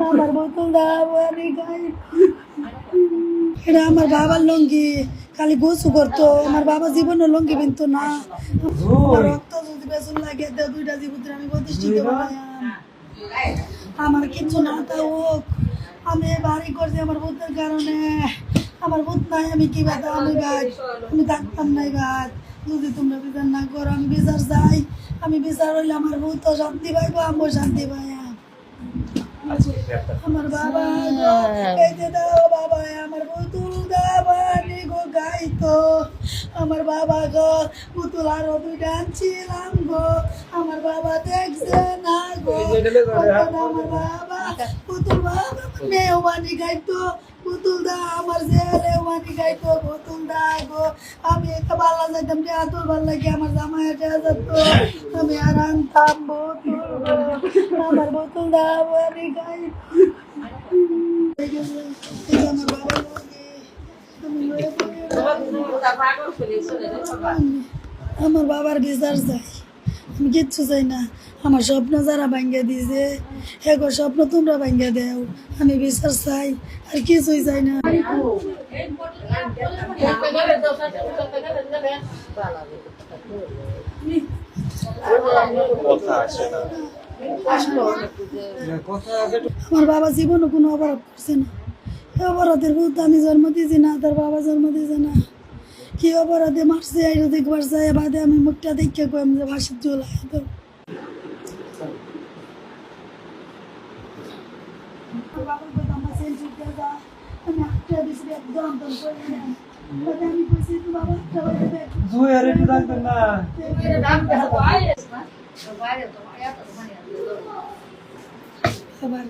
আমার বোতল দাও আমি গাই। এটা আমার বাবার লঙ্গি, খালি গোসু করতো। আমার বাবা জীবনে লঙ্গি বিনতো না। রক্ত যদি বেসন লাগে দুইটা জীবন আমি প্রতিষ্ঠিত বানাইয়াম। আমার কিছু না তা হোক, আমি বাড়ি করছি আমার বোতের কারণে। আমার বোত নাই, আমি কি বাতা আমি গাছ, আমি থাকতাম নাই গাছ। যদি তোমরা বিচার না করো, আমি বিচার চাই। আমি বিচার হইলে আমার বোত শান্তি পাইবো, আমিও শান্তি পাইয়া। আমার বাবা গাইতে দাও বাবা, আমার বোতল দাবানি গো গাইতো। আমার বাবা গো বোতল আরো দুইটা আনছিলাম গো, আমার বাবা দেখছে না গো। আমার বাবা বোতল বাবা মেহমানি গাইতো, বোতল দা আমার ছেলে মানি গাইতো, বোতল দা গো। আমি একটা বাল্লা যাইতাম যে আতর ভাল লাগে, আমার জামাই এটা যেত, আমি আর আনতাম বোতল গো। আমার বোতল দা মানি গাই। আমার বাবা আমার বাবার বিচার চাই, আমি কিচ্ছু চাই না। আমার স্বপ্ন যারা ভাঙ্গে দিয়েছে এগো স্বপ্ন তোমরা ভাঙ্গে দেও, আমি বিচার চাই, আর কিছুই চাই না। আমার বাবা জীবনে কোনো অপরাধ করছে না, অপরাধের বলতে আমি জন্ম দিয়েছি না, তার বাবা জন্ম দিয়েছে না। কি অপরাধে মারছে এটা দেখবার চাই, বাদে আমি মুখটা দেখে কই আমি ভাসির চলে তো।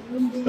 আমি